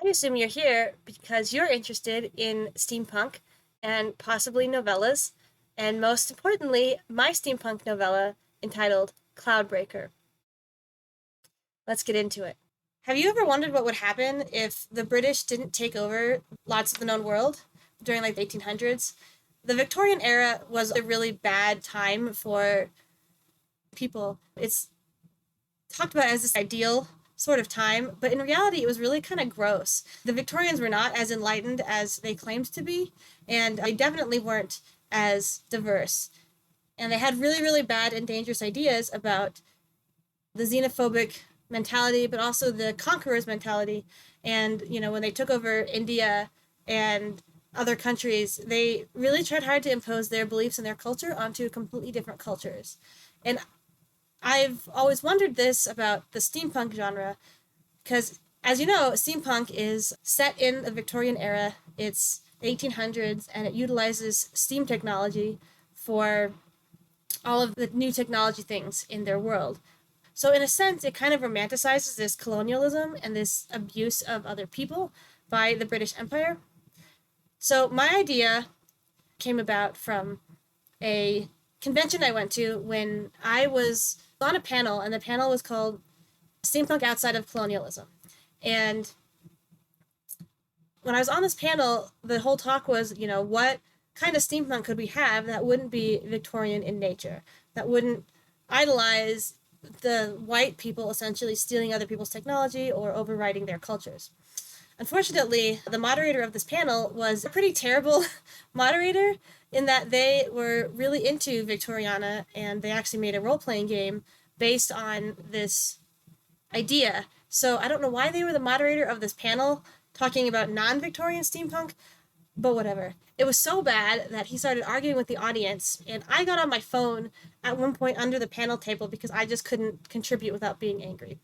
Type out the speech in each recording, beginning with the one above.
I assume you're here because you're interested in steampunk and possibly novellas, and most importantly, my steampunk novella entitled Cloudbreaker. Let's get into it. Have you ever wondered what would happen if the British didn't take over lots of the known world during like the 1800s? The Victorian era was a really bad time for people. It's talked about as this ideal sort of time, but in reality, it was really kind of gross. The Victorians were not as enlightened as they claimed to be, and they definitely weren't as diverse. And they had really, really bad and dangerous ideas about the xenophobic mentality, but also the conqueror's mentality. And, when they took over India and other countries, they really tried hard to impose their beliefs and their culture onto completely different cultures. And I've always wondered this about the steampunk genre, because, as you know, steampunk is set in the Victorian era. It's 1800s, and it utilizes steam technology for all of the new technology things in their world. So, in a sense, it kind of romanticizes this colonialism and this abuse of other people by the British Empire. So, my idea came about from a convention I went to when I was on a panel, and the panel was called Steampunk Outside of Colonialism. And when I was on this panel, the whole talk was, what kind of steampunk could we have that wouldn't be Victorian in nature, that wouldn't idolize the white people essentially stealing other people's technology or overriding their cultures. Unfortunately, the moderator of this panel was a pretty terrible moderator in that they were really into Victoriana, and they actually made a role-playing game based on this idea. So I don't know why they were the moderator of this panel talking about non-Victorian steampunk, but whatever. It was so bad that he started arguing with the audience, and I got on my phone at one point under the panel table because I just couldn't contribute without being angry.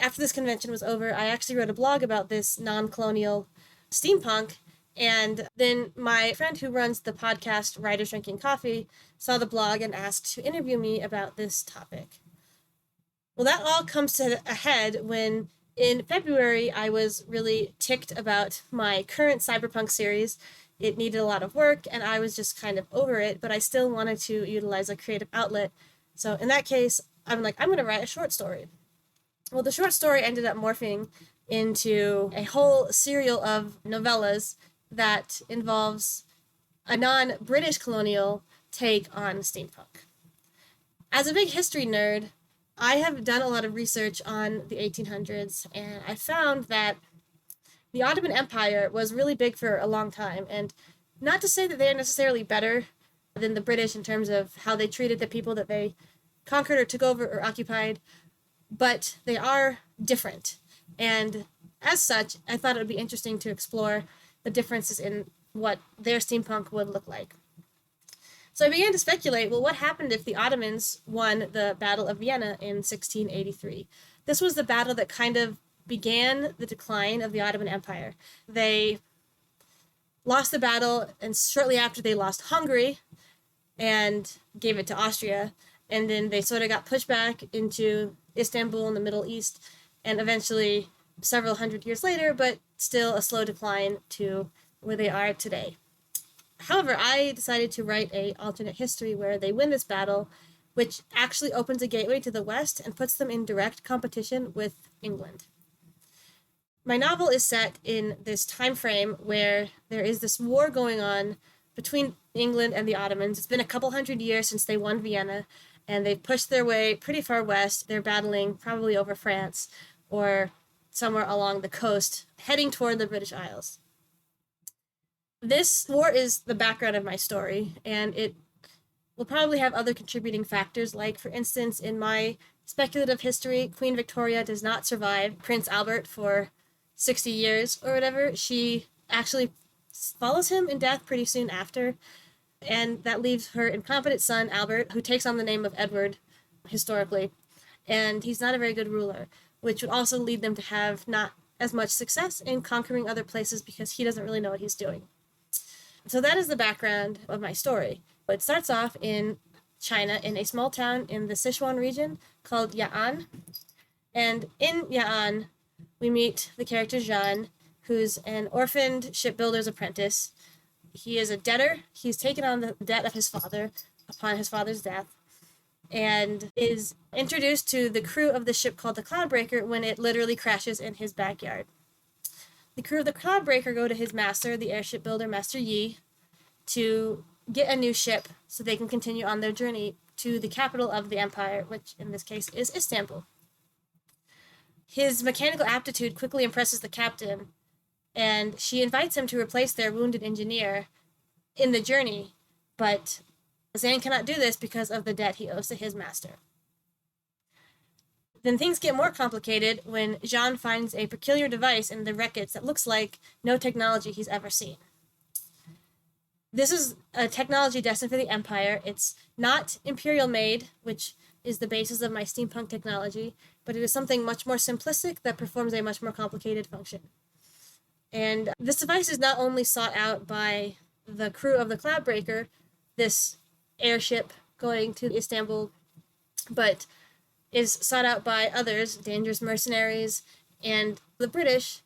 After this convention was over, I actually wrote a blog about this non-colonial steampunk, and then my friend who runs the podcast Writers Drinking Coffee saw the blog and asked to interview me about this topic. Well, that all comes to a head when in February I was really ticked about my current cyberpunk series. It needed a lot of work, and I was just kind of over it, but I still wanted to utilize a creative outlet. So in that case, I'm like, I'm going to write a short story. Well, the short story ended up morphing into a whole serial of novellas that involves a non-British colonial take on steampunk. As a big history nerd, I have done a lot of research on the 1800s, and I found that the Ottoman Empire was really big for a long time, and not to say that they are necessarily better than the British in terms of how they treated the people that they conquered or took over or occupied, but they are different. And as such, I thought it would be interesting to explore the differences in what their steampunk would look like. So I began to speculate, well, what happened if the Ottomans won the Battle of Vienna in 1683? This was the battle that kind of began the decline of the Ottoman Empire. They lost the battle, and shortly after they lost Hungary and gave it to Austria, and then they sort of got pushed back into Istanbul in the Middle East, and eventually several hundred years later, but still a slow decline to where they are today. However, I decided to write an alternate history where they win this battle, which actually opens a gateway to the West and puts them in direct competition with England. My novel is set in this time frame where there is this war going on between England and the Ottomans. It's been a couple hundred years since they won Vienna, and they've pushed their way pretty far west. They're battling probably over France or somewhere along the coast, heading toward the British Isles. This war is the background of my story, and it will probably have other contributing factors, like, for instance, in my speculative history, Queen Victoria does not survive Prince Albert for 60 years or whatever. She actually follows him in death pretty soon after, and that leaves her incompetent son, Albert, who takes on the name of Edward, historically, and he's not a very good ruler, which would also lead them to have not as much success in conquering other places because he doesn't really know what he's doing. So that is the background of my story. It starts off in China, in a small town in the Sichuan region called Ya'an. And in Ya'an, we meet the character Jean, who's an orphaned shipbuilder's apprentice. He is a debtor. He's taken on the debt of his father upon his father's death, and is introduced to the crew of the ship called the Cloudbreaker when it literally crashes in his backyard. The crew of the Cloudbreaker go to his master, the airship builder, Master Yi, to get a new ship so they can continue on their journey to the capital of the empire, which in this case is Istanbul. His mechanical aptitude quickly impresses the captain, and she invites him to replace their wounded engineer in the journey, but Zane cannot do this because of the debt he owes to his master. Then things get more complicated when Jean finds a peculiar device in the wreckage that looks like no technology he's ever seen. This is a technology destined for the Empire. It's not Imperial made, which is the basis of my steampunk technology, but it is something much more simplistic that performs a much more complicated function. And this device is not only sought out by the crew of the Cloudbreaker, this airship going to Istanbul, but is sought out by others, dangerous mercenaries, and the British,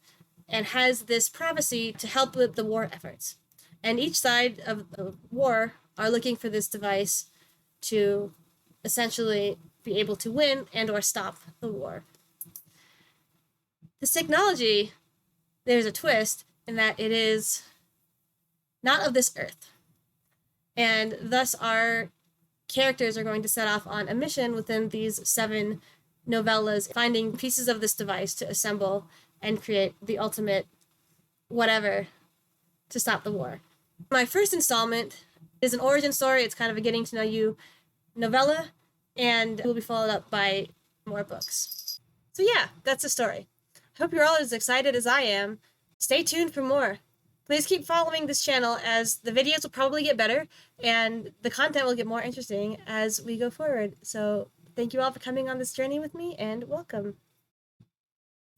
and has this prophecy to help with the war efforts. And each side of the war are looking for this device to essentially be able to win and or stop the war. This technology, there's a twist in that it is not of this earth. And thus our characters are going to set off on a mission within these 7 novellas, finding pieces of this device to assemble and create the ultimate whatever to stop the war. My first installment is an origin story. It's kind of a getting to know you novella, and it will be followed up by more books. So yeah, that's the story. I hope you're all as excited as I am. Stay tuned for more. Please keep following this channel, as the videos will probably get better and the content will get more interesting as we go forward. So thank you all for coming on this journey with me, and welcome.